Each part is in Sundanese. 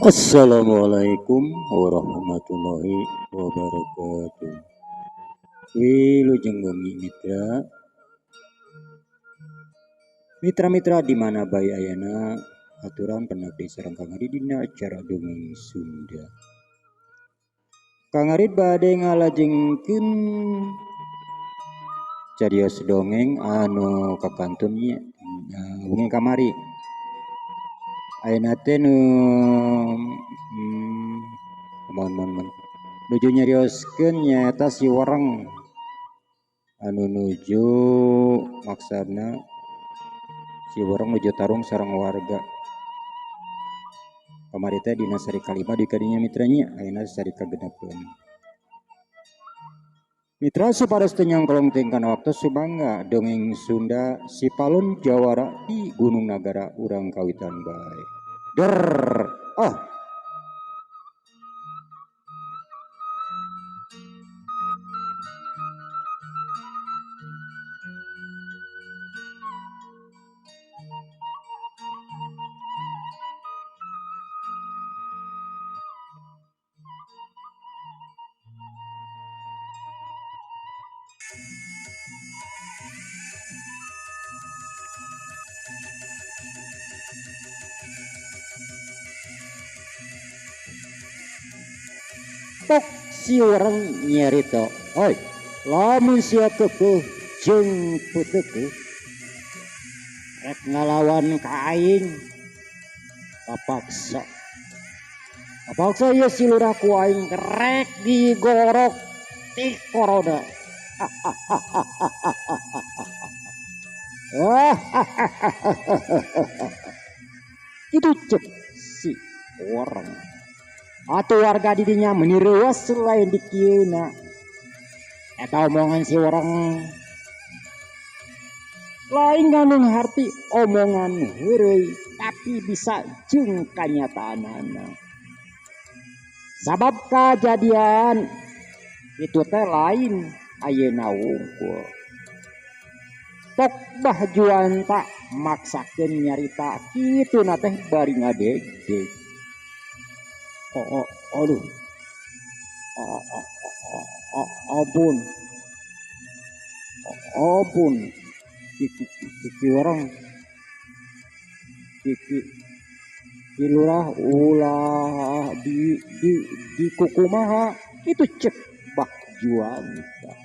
Assalamualaikum warahmatullahi wabarakatuh. Wilujeng bumi mitra di mana bayi ayana aturan pernah sareng Kang Arid dina acara dongeng Sunda. Kang Arid bade ngalajengkeun carios dongeng anu kakantunnya wengi kamari. Ayeuna teh mohon nuju nyarioskeun nyaeta si Wereng anu nuju maksudna si Wereng nuju tarung sareng warga. Kamari teh dina sari kalima di kadinya mitranya ayeuna sari kagenepeun. Mitra supados teu nyangkolong kana waktu subangga dongeng Sunda si Palun Jawara di Gunung Nagara urang kawitan bae. Tok si Wereng nyarita, "Oi, lamun sia keukeut jeung peuteukeuh rek ngalawan ka aing kapaksa. Kapaksa ieu si lurah ku aing rek digorok ti koroda." Itu cek si Wereng. Atuh warga didinya menireuas selain di kieuna. Eta omongan si Wereng lain ngandung harti omongan heureuy tapi bisa jeung kanyataanna. Sabab kajadian itu teh lain ayeuna wungkul. Tok bah juanta maksakeun nyarita kituna teh bari ngadeg-deg. Aduh. Ampun. Ki Wereng. Ki lurah ulah di kukumaha itu cek bah juanta.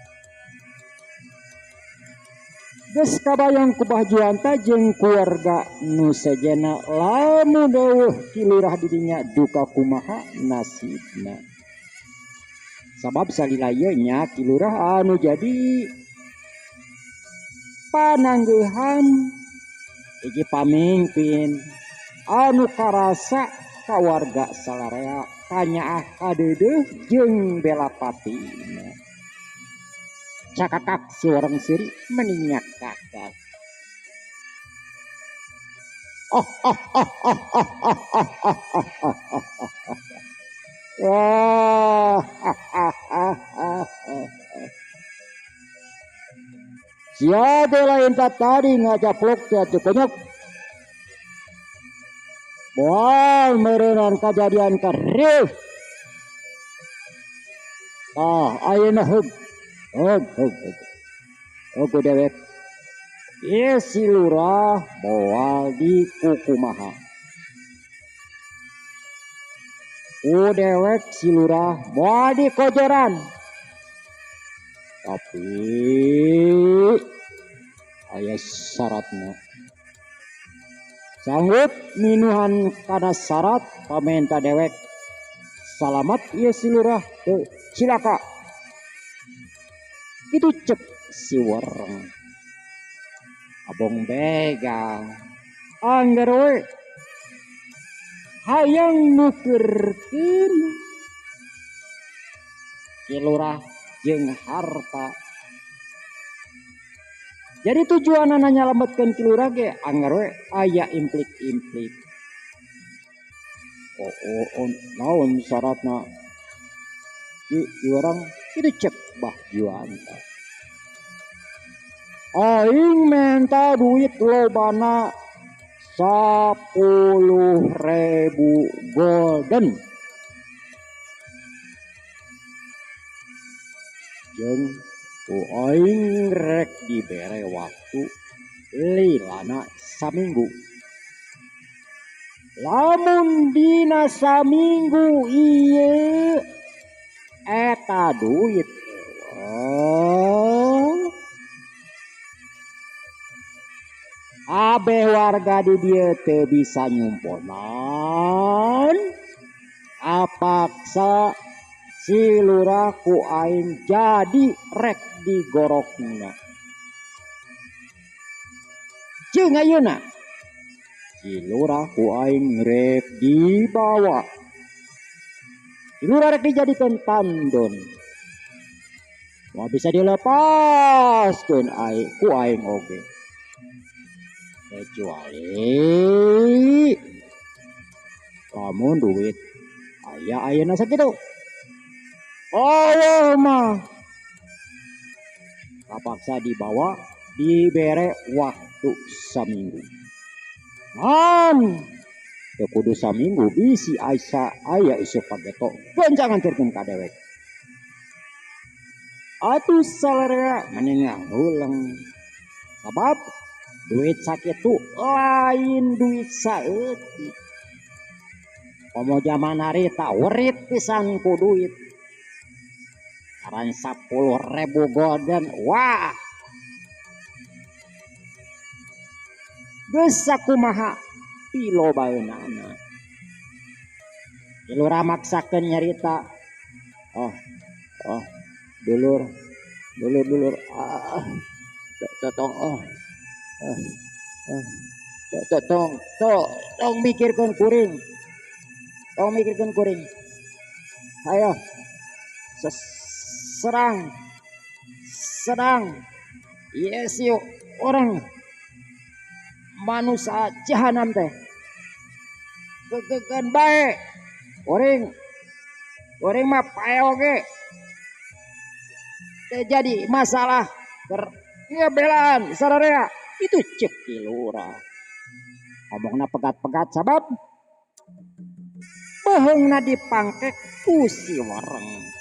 Geus kabayang ku bah juanta jeung keluarga nu sejenna lamun deueuh ki lurah didinya duka kumaha nasibna. Sabab salila ieu nya ki lurah anu jadi panangguhan hiji pamimpin anu karasa ka warga salarea kanyaah kadeudeuh jeung bela patina. Cakakak si Wereng siri meninyak kakak. Sia teh lain tadi ngajaplok teh atuh konyok. Moal meureunan kajadian kareuh. Ayeuna heug dewek. Ieu si lurah moal di kukumaha. Dewek si lurah moal di kojoran. Tapi aya syaratna. Sanggup minuhan kana syarat pamenta dewek. Salamat ieu si lurah teu cilaka. Itu cek si Wereng. Abong begal. Angger we hayang nukeurkeun ki lurah jeung harta. Jadi tujuanna nyalametkeun ki lurah ge angger we aya implik-implik. Naon syaratna? Ki Wereng itu cek bah juanta. Aing menta duit lobana 10.000 golden jeung ku aing rek dibere waktu lilana saminggu. Lamun dina saminggu ieu eta duit abeh warga di dieu teu bisa nyumponan apaksa si lurah ku aing jadi rek digorokna. Jeung ayeuna si lurah ku aing rek dibawa. Si lurah rek dijadikeun tandon. Moal bisa dilepaskeun ku aing oge. Kecuali lamun duit aya ayeuna sakitu. Allah mah kapaksa dibawa dibere waktu saminggu. Teu kudu saminggu bisi aya isu pageto gonjangan terkeun ka dewek. Atuh salarea menengah ulang. Sabab duit sakitu lain duit saeutik. Komo zaman harita urit pisan ku duit. Aran 10.000 golden, wah. Geus sakumaha pilobaeunana. Lurah maksakeun nyarita. Dulur. Tong mikirkeun kuring. Ayo. Sedang yes yuk orang manusia jahanam teh kegegan bae orang mah pae oge terjadi masalah belaan sararea itu cek di lurah ngomongna pegat-pegat sabab beheungna dipangkek ku si wareng.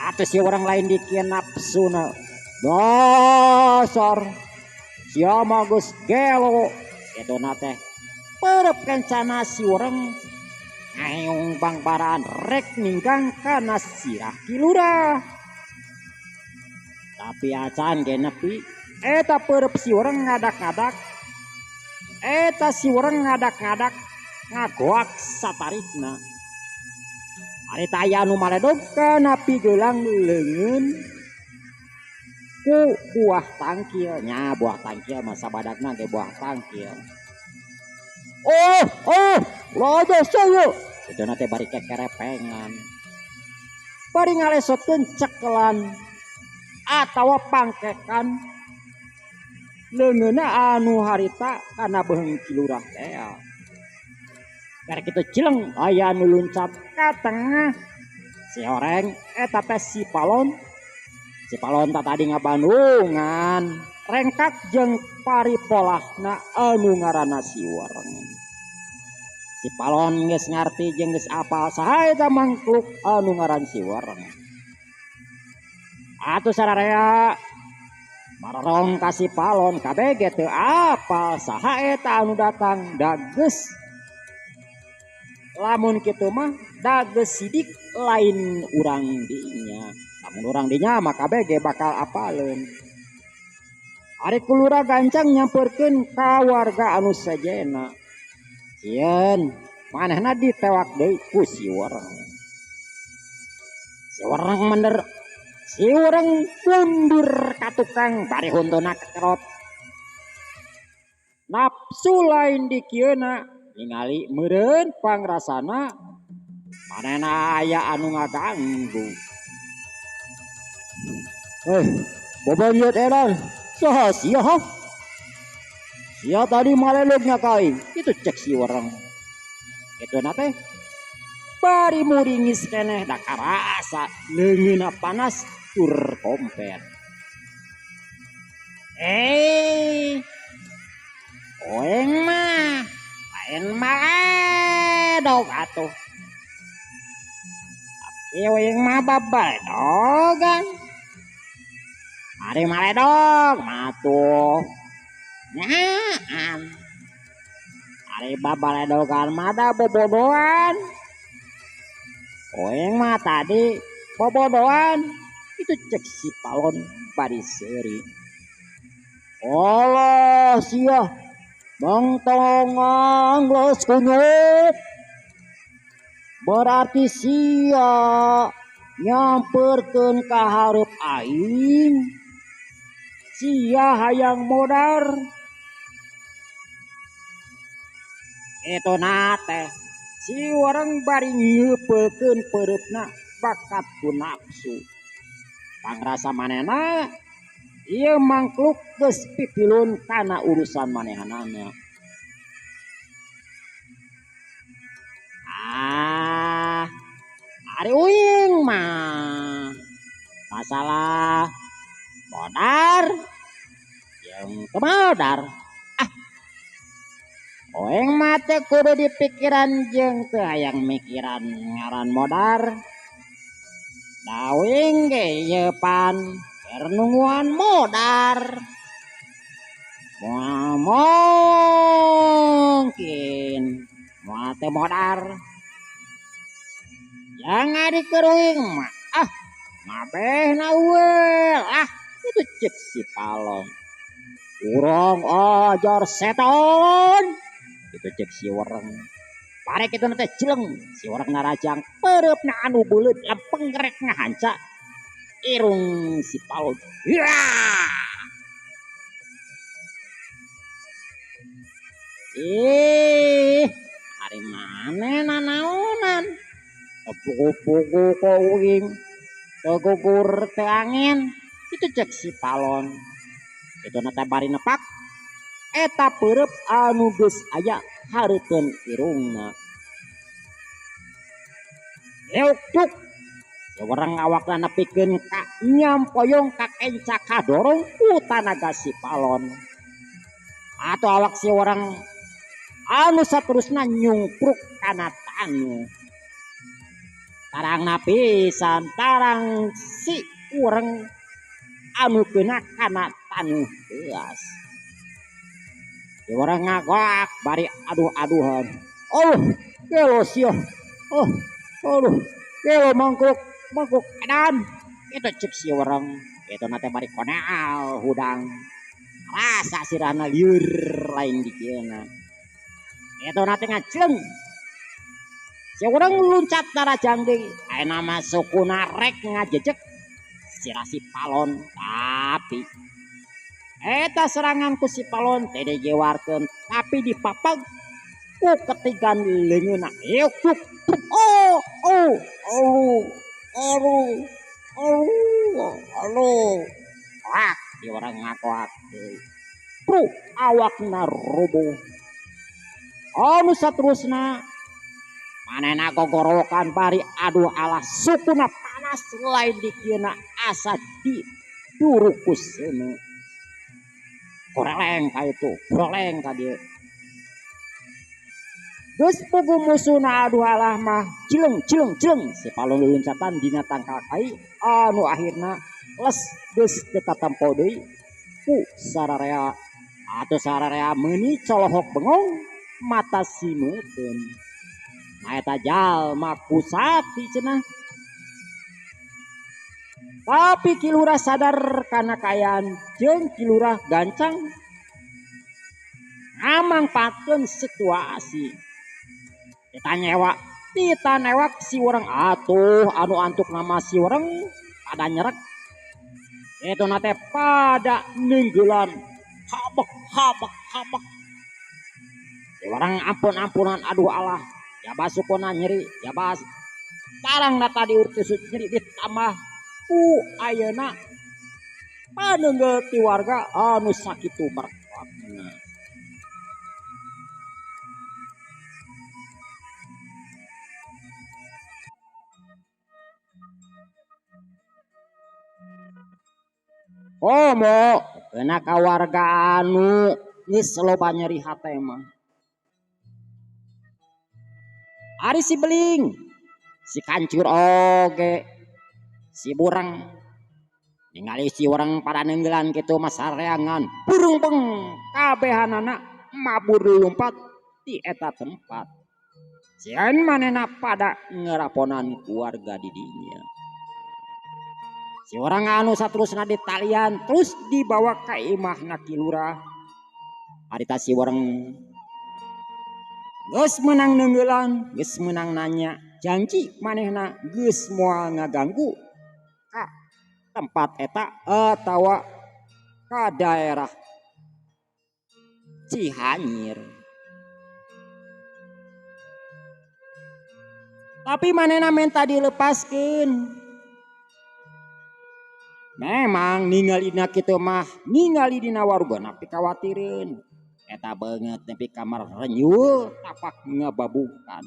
Atau si orang lain dikira nafsuna dasar siapa gus gelo itu nate perep kencana si orang ngayung bang baraan rek ninggang kana sirah kilurah tapi acan genepi eta perep si orang ngadak-ngadak ngagoak satarikna. Ari taya anu maledog kana pigelang leungeun ku buah tangkil nya buah tangkil masa badagna ge buah tangkil. Lojo sayo itu nate bari kekerepengan bari ngalesotkeun cekelan atawa pangkekan leungeunna anu harita kana beheung kilurah teh. Karek kitu cileng aya anu luncat ka tengah si horeng eta teh si palon tak tadi ngabandungan rengkak jeung paripolahna anu ngaranna si wareng. Si palon geus ngarti jeung geus apal saha eta mangkluk anu ngaran si wareng. Atuh sararea marorong ka si palon kabeh teu apal saha eta anu datang da geus lamun kitu mah dageus sidik lain urang dinya. Lamun urang dinya mah kabeh ge bakal apaleun. Ari kulura gancang nyamperkeun ka warga anu sajena. Sieun manehna ditewak deui ku si wareng. Si wareng mundur ka tukang bari huntuna kekerot. Nafsu lain dikieuna ningali meureun pangrasana manehna aya anu ngaganggu. Bobonyet edan saha sia ha? Sia tadi malelognya kain itu cek si wareng. Itu nate bari muringis keneh da karasa leungeunna panas tur kompet. Oeng mah lain maledog atuh. Oeng mah babaledogan. Ari maledog matuh nyaan. Ari babaledogan mah da bobodoan. Oeng mah tadi bobodoan. Itu cek si Palon bari seuri. Allah sia mangtongang los kunyuk. Berarti sia nyamperkeun ka hareup aing. Sia hayang modar. Itu nate si orang bari nyeupeulkeun peureupna bakat ku nafsu. Pangrasa manehna ieu mangkluk geus pipilun kana urusan manehanana. Ari uing mah masalah modar jeung teu modar. Oeng mah teh kudu dipikiran jeung teu hayang mikiran ngaran modar. Da uing ge ieu pan keur nungguan modar. Mungkin moal teu modar. Yang adi keur uing mah ngabehna ueul itu cek si Palon. Urang ajar setan. Itu cek si orang. Pare kitu teh cileng si orang narajang peureupna anu beuleud lempeng rek ngahanca irung si Palon. Ari maneh nanaonan. Pugu-pugu ko uing. Tegugur teu angin. Itu cek si Palon. Itu teh bari nepak. Eta peureub anu geus aya hareupeun irungna. Euk si urang awakna nepikeun ka nyampoyong ka kenca kadorong ku tanaga si Palon. Atau awak si urang anu saterusna nyungkruk kana tanu. Tarangna pisan tarang si urang anu keuna kana tanu geus. Si urang ngagoak bari aduh-aduhan. Gelo sia. Aduh, gelo mangkruk edan. Itu cek si urang. Itu nate bari koneal hudang. Rasa sirahna lieur lain dikieuna. Itu nate ngajeng. Si urang luncat narajang deui. Ayeuna mah sukuna rek ngajejek sirah si Palon. Tapi eta serangan ku si Palon teh dijewarkeun tapi dipapag ku ketigan leungeunna. Di orang ngakoak deui. Awakna roboh. Anu saterusna manehna gogorokan bari aduh alah sukuna panas lain dikieuna asa di durukus seuneu. Koreleng ka itu, koreleng ka dieu. Geus pugu musuhna aduh alah mah cileng. Si Palon luluncatan dina tangkal kai anu akhirna les geus teu katampo deui ku sararea. Atuh sararea meuni colohok bengong mata simeuteun. Nah eta jalma kusati cenah. Tapi Kilurah sadar kana kaayaan jeung Kilurah gancang ngamangpaatkeun situasi. Kita newak si urang atuh anu antuk nama si urang pada nyerek. Itu nate pada nenggelan habak. Si urang ampun-ampunan aduh alah. Ya basukona nyeri, ya bas. Sekarang nata diurtus nyeri ditambah ku ayeuna paneunggeuh ti warga anu sakitu berkotna. Komo kena ka warga anu geus loba nyeri hate mah. Ari si beling, si kancur oge, si burang ningali si orang pada nenggelan kitu mah sareangan burung beng kabehanana mabur lumpat di eta tempat. Sian manena pada ngeraponan keluarga di dinya. Si orang anu saterusna di talian terus dibawa ka imahna Ki Lurah. Harita si orang geus menang nenggelan, geus menang nanya, janji manehna geus moal ngaganggu ka tempat eta atawa ka daerah Cihanyir. Tapi manehna minta dilepaskeun. Memang ningalina kitu mah ningali dina warugana pikawatireun. Eta banget nepi kamar renyul tapak ngababukan.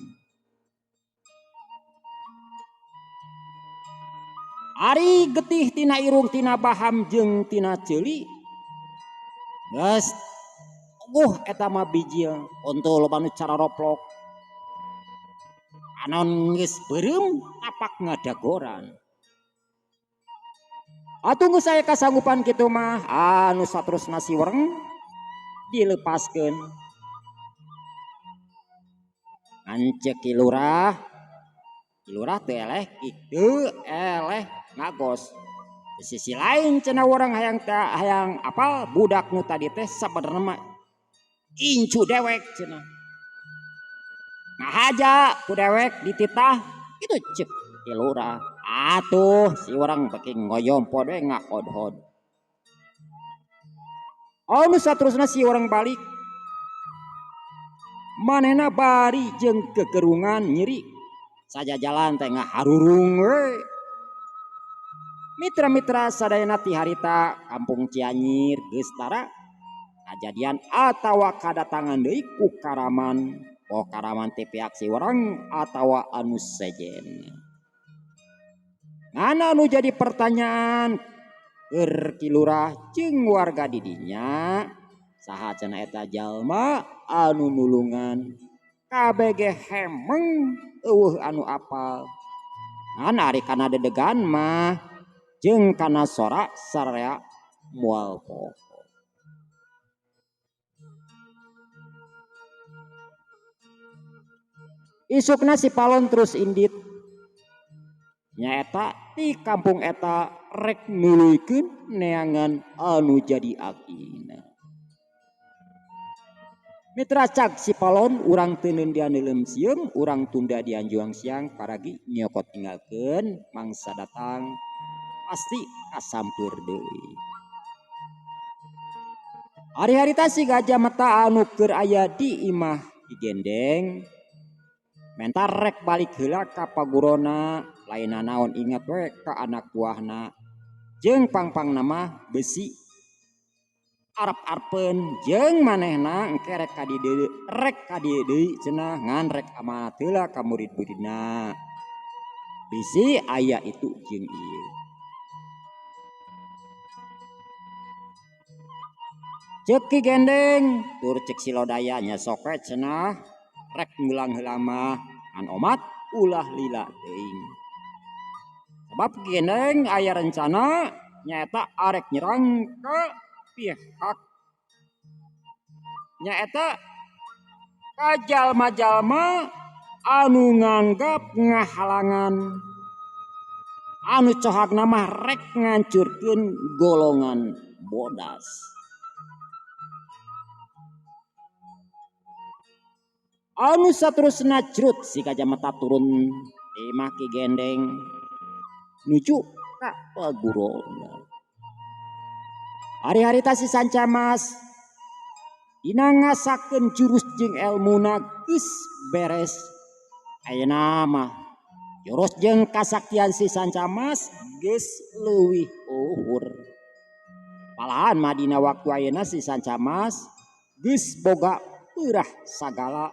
Ari getih tina irung tina baham jeung tina ceuli. Geus eta mah bijil onto loba nu cara roplok. Anon geus beureum tapak ngadagoran. Atuh geus aya kasanggupan kitu mah anu saterusna si wereng dilepaskeun. Anceuk Ki Lurah teu eleh kitu eleh ngagos. Di sisi lain cenah urang hayang apal budak nu tadi teh sabenerna mah incu dewek cenah. Ngahaja ku dewek dititah kitu ceuk Ki Lurah. Atuh si urang beki ngoyompo we ngahodhod. Anu saterusna si urang balik. Manehna bari jeung kegerungan nyeri. Saja jalan teh ngaharurung we. Mitra-mitra sadayana ti harita kampung Cianyir geus tara kajadian atawa kadatangan deui ku Karaman. Karaman ti pihak si urang atawa anu sejen. Ngana anu jadi pertanyaan keur Ki Lurah jeung warga di dinya saha cenah eta jalma anu nulungan kabeh ge hemeng eueuh anu apal. Ngan ari kana dedegan mah jeung kana sora sararea moal poho. Isukna si Palon terus indit nyaeta di kampung eta rek nuluykeun neangan anu jadi agina. Mitra cag si Palon urang teu neundian neulem sieum urang tunda di anjuang siang paragi nyokot tinggalkeun mangsa datang pasti kasampeur deui. Hari-harita si Gajah Mata anu keur aya di imah Ki Gendeng mentar rek balik heula ka pagurona lainna naon inget we ka anak buahna jeung pangpangna mah besi arep-arepeun jeung manehna engke rek ka dieu deui cenah ngan rek amanat heula ka murid-muridna. Bisi aya itu jeung ieu. Ceuk Ki Gendeng tur ceuk si Lodaya nya sok we cenah rek ngulang heula mah ngan omat ulah lila teuing. Sebab Ki Gendeng aya rencana nyaeta arek nyerang ke pihak nyaeta ka jalma-jalma anu nganggap ngahalangan anu cohagna mah rek ngancurkeun golongan bodas. Anu saterusna crut si Gajah Mata turun di imah Ki Gendeng nuju ka pagurona. Hari-harita si Sancamas dina ngasakeun jurus jeung elmuna geus beres. Ayeuna mah jurus jeung kasaktian si Sancamas geus leuwih uhur. Palahan mah dina waktu ayeuna si Sancamas geus boga peurah sagala.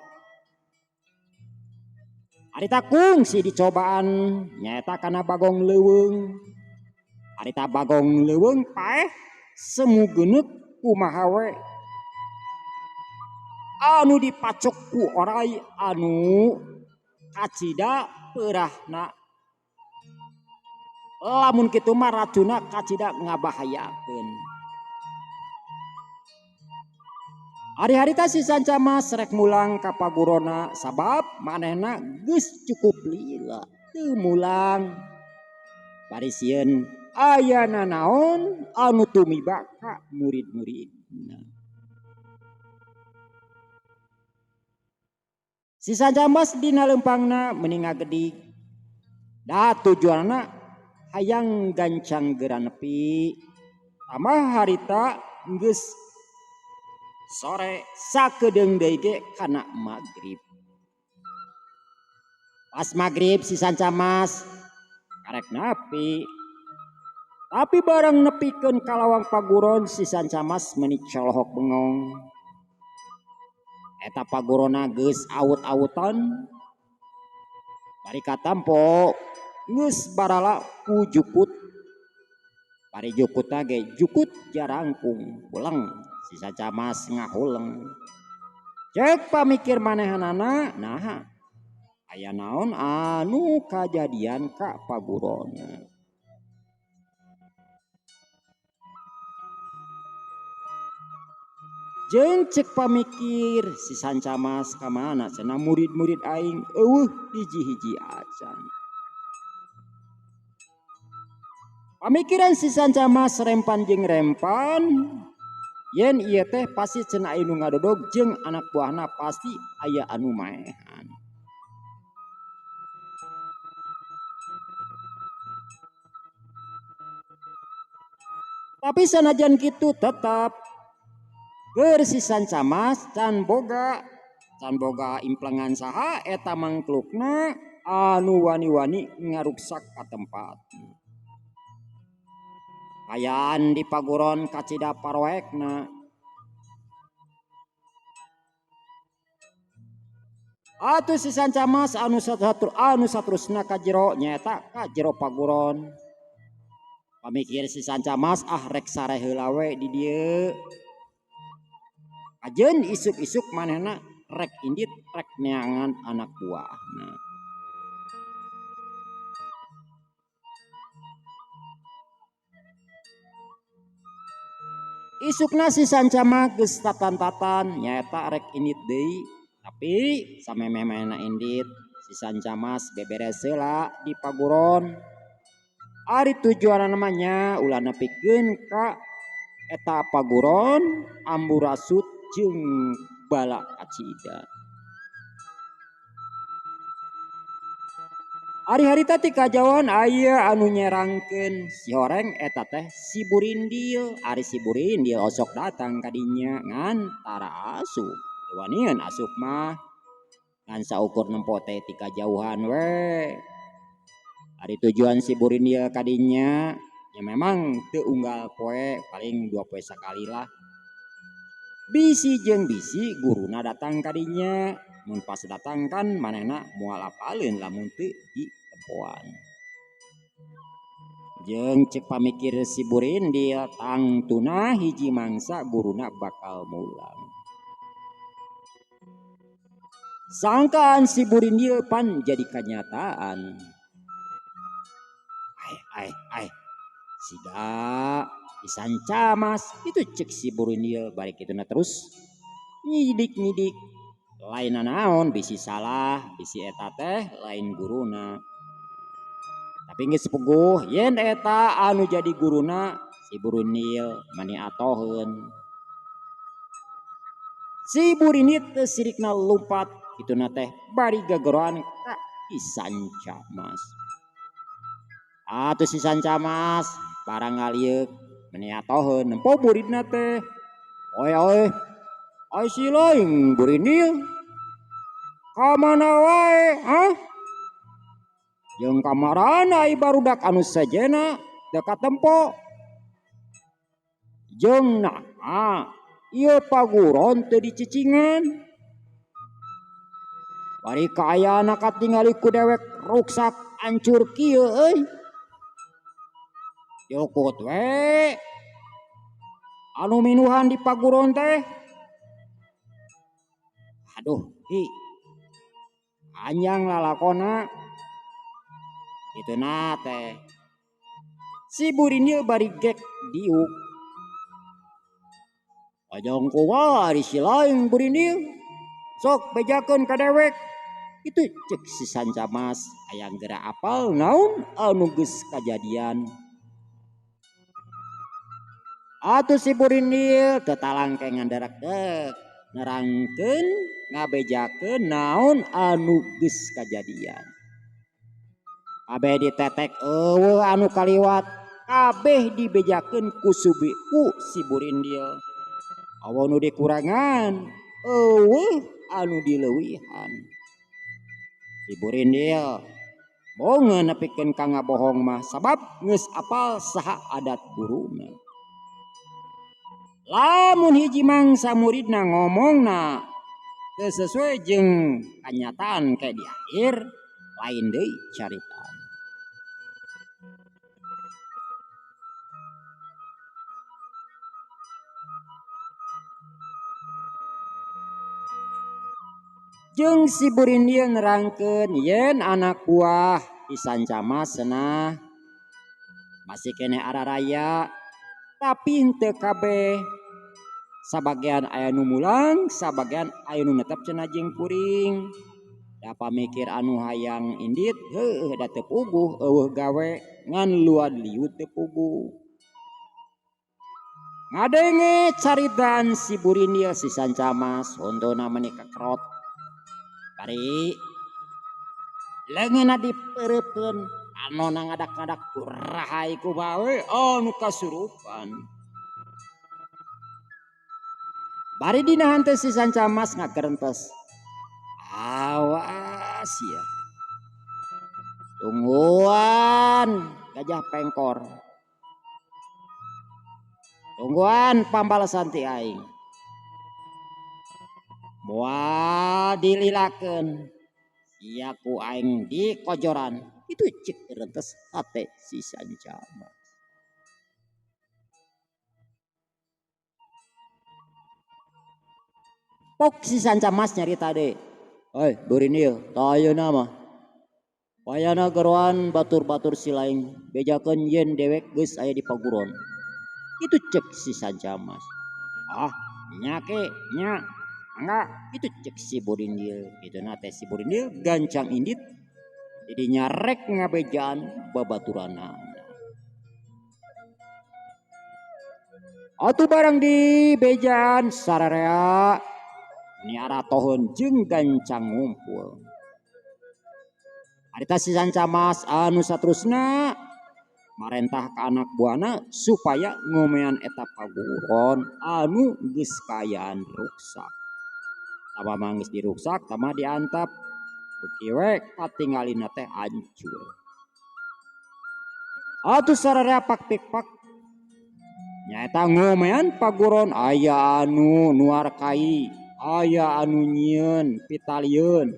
Harita kungsi dicobaan nyaeta kana Bagong Leuweung. Harita Bagong Leuweung paeh semu geuneuk kumaha we. anu dipacok ku orai anu kacida peurahna lamun kitu mah racuna kacida ngabahayakeun. Hari-hari ta si Sanca Mas rek mulang ka pagurona sabab manehna geus cukup lila teu mulang. Bari sieun aya nanaon anu tumiba ka murid-muridna. Si Sanca Mas dina leumpangna mending ngagedig. Da tujuanna hayang gancang geura nepi. Tamah harita geus sore sakedeung deui ge kana magrib. Pas magrib si Sanca Mas karek nepi. Tapi barang nepikeun ka lawang paguron si Sanca Mas meuni colohok bengong. Eta pagurona geus awut-awutan. Bari katampo geus barala ku jukut. Bari jukutna ge jukut jarangkung pulang. Si Sanca Mas ngahuleng. Cek pamikir manehanana, nah aya naon anu kajadian ka pagurona. Jeung cek pamikir si Sanca Mas ka mana cenah murid-murid aing eueuh hiji-hiji acan. Pamikiran si Sanca Mas rempan jeung rempan yen ieu teh pasti cenah anu ngadodog jeung anak buahna pasti aya anu maehan. Tapi sanajan kitu tetap keur si Sanca Mas can boga implengan saha eta mangklukna anu wani-wani ngaruksak ka tempat. Hayaan di paguron kacida paroekna. Atuh si Sanca Mas anu saterusna ka jero nyaeta ka jero paguron. Pamikir si Sanca Mas rek sare heula we di dieu. Ajeun isuk-isuk manehna rek indit rek neangan anak buahna. Isukna si Sanca Mas geus tatan-tatan nyaeta rek indit deui. Tapi samemehna indit si Sanca Mas beberes heula di paguron. Ari tujuanna namanya ulah nepikeun ka eta paguron amburasut jeung bala kacida. Hari-harita ti kajawan aya anu nyerangkeun si horeng eta teh si Burindil. Ari si Burindil osok datang ka dinya ngan tara asup. Wanian asup mah ngan saukur nempo teh ti kajauhan we. Ari tujuan si Burindil ka dinya ya memang teu unggal poe paling 2 poe sakali lah. Bisi jeung bisi guruna datang ka dinya. Mun pas datang kan manehna moal apaleun lamun teu ditempoan. Jeung cek pamikir si Burindil tangtuna hiji mangsa guruna bakal mulang. Sangkaan si Burindil pan jadi kenyataan. Ai sida si Sanca Mas itu cek si Burindil bari kituna terus nyidik lain naon bisi salah bisi eta teh lain guruna. Tapi geus puguh yen eta anu jadi guruna si Burindil mani atoheun. Si Burindil teh sirikna lumpat kituna teh bari gagoroan ka si Sanca Mas. Atuh si Sanca Mas barang ngaliuk meni atoheun nempo muridna teh. Oe ai si laing Burindil. Ka mana wae, jeung kamarana ai barudak anu sajena teu katempo. Jeung naha ieu paguron teu dicicingan. Bari kaayana katingali ku dewek ruksak ancur kieu euy. Jukut we anu minuhan di paguron teh. Aduh panjang lalakona itu nate si Burinil bari gek diuk ojong kuwari si lain Burinil sok bejakeun ka dewek itu cek si Sancamas ayang geura apal naon anu geus kajadian. Atuh si Burinil tetalangke ngandarak nerangkeun ngabejakeun naon anu geus kajadian. Kabeh ditetek eueuh anu kaliwat kabeh dibejakeun ku si Burindil. Awa nu dikurangan eueuh anu dileuwihan. Si Burindil bohong nepikeun ka ngabohong mah sabab geus apal saha adat guruna. Lamun hiji mangsa muridna ngomongna teu sesuai jeung kanyataan kayak di akhir lain deui carita. Jeung si Burindil nerangkeun yen anak buah di Sancamas cenah masih kene araraya tapi henteu kabeh sabagian aya nu mulang sabagian aya nu netep cenah jeung kuring. Da pamikir anu hayang indit heueuh da teu puguh eueuh gawe ngan luad liut teu puguh. Ngadenge caritan si Burindil si Sancamas ontona menika kerot bari leungeunna dipeureupkeun anonna ngadak-ngadak rahay ku bae anu kasurupan. Bari dina henteu si Sancamas ngagerentos. Awas ya. Tungguan gajah pengkor. Tungguan pambalasan ti aing. Moal dililakeun sia ku aing di kojoran itu cek rentes hate si Sancamas. Pok si Sancamas nyarita deui. Hei Burindil tah ayeuna mah wayana geroan batur-batur si laing bejakeun yen dewek geus aya di paguron. Itu cek si Sancamas. Ah nya ke nya enggak itu cek si Burindil itu nate si Burindil gancang indit didinya rek ngabejaan babaturanna. Atuh barang di bejaan sararea niara toheun jeung gancang ngumpul. Harita si Sancamas anu saterusna marentah ka anak buahna supaya ngomean eta paguron anu geus kaayaan ruksak. Tama mangis diruksak tama diantap beuki we katinggalina teh hancur. Atuh sararea pak-pikpak nyaeta ngomean paguron aya anu nuar kai, aya anu nyieun pitalieun,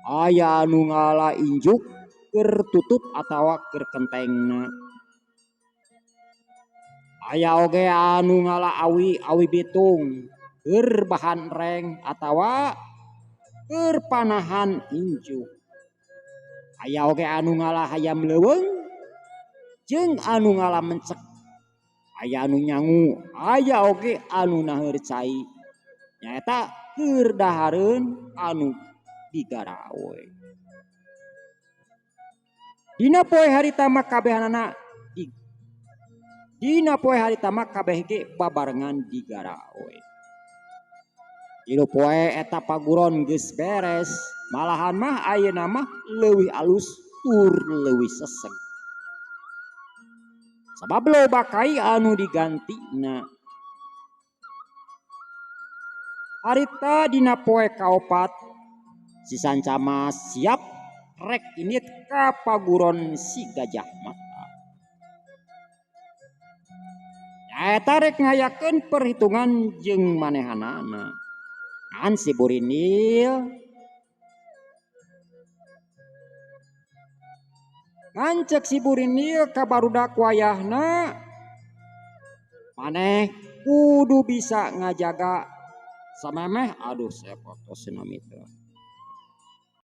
aya anu ngala injuk keur tutup atawa keur kentengna. Aya oge anu ngala awi bitung keur bahan reng atawa keur panahan injuk. Aya oge anu ngala hayam leuweung jeung anu ngala mencek. Aya anu nyangu, aya oge anu naheur cai. Nyaeta keur dahareun anu digarawe. Dina poe harita mah kabehanana dina poe harita mah kabeh ge babarengan digarawe. Dina poe eta paguron geus beres, malahan mah ayeuna mah leuwih alus tur leuwih seseg. Sabab loba kai anu digantina. Harita dina poe kaopat si Sancamas siap rek init ka paguron si Gajah Mata. Nyaeta rek ngayakeun perhitungan jeung manehanana. Kan si Burindil ngancek si Burindil ka barudak wayahna maneh kudu bisa ngajaga samemeh aduh saya foto sinamitra